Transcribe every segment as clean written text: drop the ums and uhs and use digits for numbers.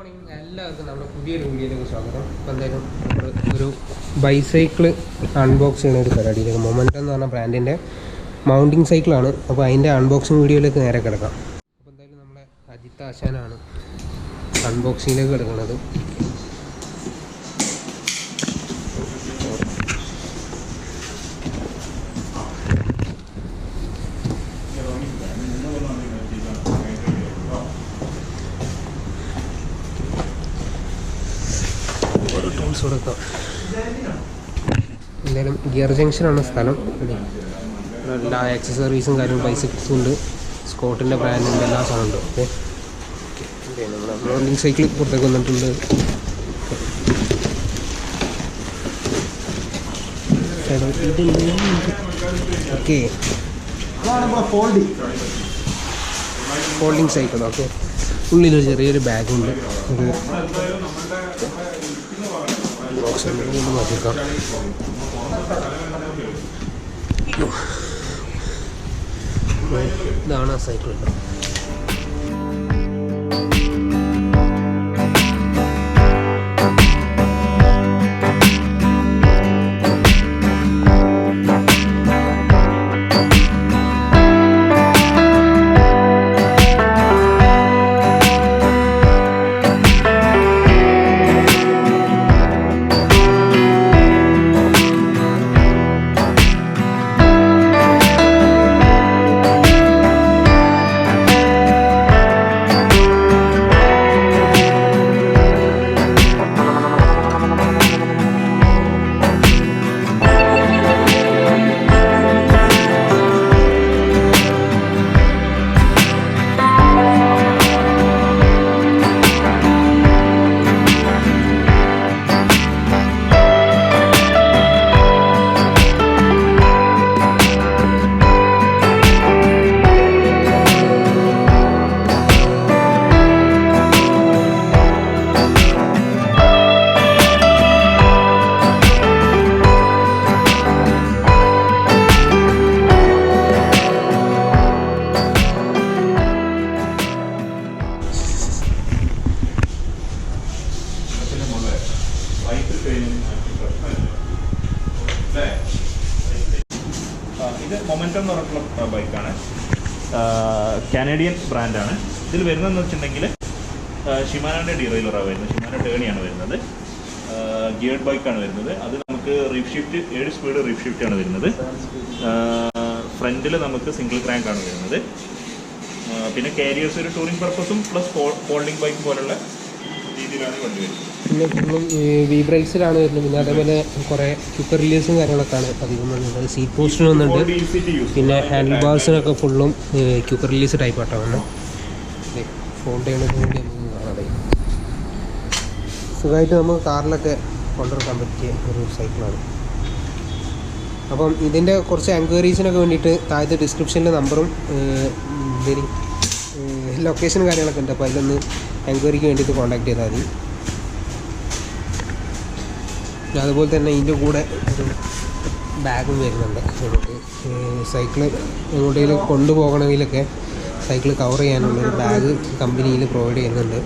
എല്ലാവർക്കും നമ്മുടെ പുതിയൊരു വീഡിയോയിലേക്ക് സ്വാഗതം. അപ്പോൾ എന്തായാലും ഒരു ബൈസൈക്കിൾ അൺബോക്സ് ചെയ്യുന്ന ഒരു പരിപാടിയിലേക്ക് മൊമെൻ്റം എന്ന് പറഞ്ഞ ബ്രാൻഡിൻ്റെ മൗണ്ടിങ് സൈക്കിളാണ്. അപ്പോൾ അതിൻ്റെ അൺബോക്സിങ് വീഡിയോയിലേക്ക് നേരെ കിടക്കാം. അപ്പോൾ എന്തായാലും നമ്മുടെ അജിത്ത് ആശാനാണ് അൺബോക്സിങ്ങിലേക്ക് കിടക്കുന്നത്. ടൂൾസ് കൊടുക്കാം. എന്തായാലും ഗിയർ ജംഗ്ഷനാണ് സ്ഥലം. എല്ലാ ആക്സസറീസും കാര്യങ്ങളും ബൈസൈക്കിൾസും ഉണ്ട്. സ്കോട്ടിൻ്റെ ബ്രാൻഡിൻ്റെ എല്ലാ സാധനവും ഉണ്ട്. ഓക്കെ ഓക്കെ നമ്മുടെ മൗണ്ടിങ് സൈക്കിൾ പുറത്തേക്ക് വന്നിട്ടുണ്ട്. Okay folding cycle. ഓക്കെ ഉള്ളിലൊരു ചെറിയൊരു ബാഗുണ്ട്. ഒരു ബോക്സ് കൊണ്ട് മാറ്റിക്കാം. ഇതാണ് ആ സൈക്കിൾ. ഇത് മൊമെൻ്റം എന്ന് പറഞ്ഞിട്ടുള്ള ബൈക്കാണ്. കാനഡിയൻ ബ്രാൻഡാണ്. ഇതിൽ വരുന്നതെന്ന് വെച്ചിട്ടുണ്ടെങ്കിൽ ഷിമാനോയുടെ ഡീറൈലറാണ് വരുന്നത്. ഷിമാനോ ടേണിയാണ് വരുന്നത്. ഗിയർഡ് ബൈക്കാണ് വരുന്നത്. അത് നമുക്ക് റീഫ് ഷിഫ്റ്റ് 7 സ്പീഡ് റീഫ് ഷിഫ്റ്റാണ് വരുന്നത്. ഫ്രണ്ടിൽ നമുക്ക് സിംഗിൾ ക്രാങ്കാണ് വരുന്നത്. പിന്നെ കാരിയേഴ്സ് ഒരു ടൂറിംഗ് പർപ്പസും പ്ലസ് ഫോൾഡിംഗ് ബൈക്ക് പോലുള്ള രീതിയിലാണ് വണ്ടി വരുന്നത്. പിന്നെ ഫുള്ളും വി ബ്രേക്സിലാണ് വരുന്നത്. പിന്നെ അതേപോലെ കുറേ ക്യുക്കർ റിലീസും കാര്യങ്ങളൊക്കെയാണ് അധികം വരുന്നത്. സീറ്റ് പോസ്റ്റിന് വന്നിട്ടുണ്ട്. പിന്നെ ഹാൻഡിൽ ബാർസിനൊക്കെ ഫുള്ളും ക്യുക്കർ റിലീസ് ടൈപ്പായിട്ടാണ് വന്നത്. ഫോൾഡ് ചെയ്യണത് വേണ്ടി നമുക്ക് കാണാതെ സുഖമായിട്ട് നമുക്ക് കാറിലൊക്കെ കൊണ്ടുവരാൻ പറ്റിയ ഒരു സൈക്കിളാണ്. അപ്പം ഇതിൻ്റെ കുറച്ച് എൻക്വയറീസിനൊക്കെ വേണ്ടിയിട്ട് താഴത്തെ ഡിസ്ക്രിപ്ഷനിലെ നമ്പറും ലൊക്കേഷനും കാര്യങ്ങളൊക്കെ ഉണ്ട്. അപ്പോൾ അതിലൊന്ന് എൻക്വയറിക്ക് വേണ്ടിയിട്ട് കോൺടാക്ട് ചെയ്താൽ മതി. അതുപോലെ തന്നെ ഇതിൻ്റെ കൂടെ ഒരു ബാഗും വരുന്നുണ്ട്. നമുക്ക് സൈക്കിള് എങ്ങോട്ടെങ്കിലും കൊണ്ടുപോകണമെങ്കിലൊക്കെ സൈക്കിൾ കവർ ചെയ്യാനുള്ളൊരു ബാഗ് കമ്പനിയിൽ പ്രൊവൈഡ് ചെയ്യുന്നുണ്ട്.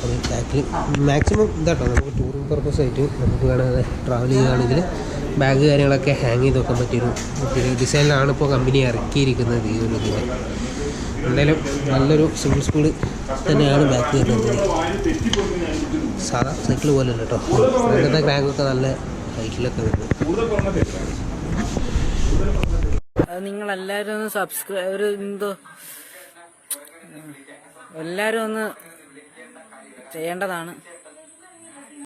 അത് ബാക്കിൽ മാക്സിമം ഇതാട്ടോ നമുക്ക് ടൂറിംഗ് പർപ്പസ് ആയിട്ട് നമുക്ക് വേണമെങ്കിൽ ട്രാവൽ ചെയ്യുകയാണെങ്കിൽ ബാഗ് കാര്യങ്ങളൊക്കെ ഹാങ് ചെയ്ത് വെക്കാൻ പറ്റിയൊരു ഡിസൈനിലാണ് ഇപ്പോൾ കമ്പനി ഇറക്കിയിരിക്കുന്നത്. ഈ ഒരു ഇതിൽ എന്തായാലും നല്ലൊരു സിംഗിൾ സ്പീഡ് തന്നെയാണ് ബാക്ക് വരുന്നത്. സാധാ സൈക്കിൾ പോലെ അല്ല കേട്ടോ. ഫ്രണ്ടിലത്തെ ക്രാങ്കൊക്കെ നല്ല ഹൈറ്റിലൊക്കെ വരുന്നത്. അത് നിങ്ങളെല്ലാവരും ഒന്ന് സബ്സ്ക്രൈബ് എല്ലാവരും ഒന്ന് ചെയ്യേണ്ടതാണ്.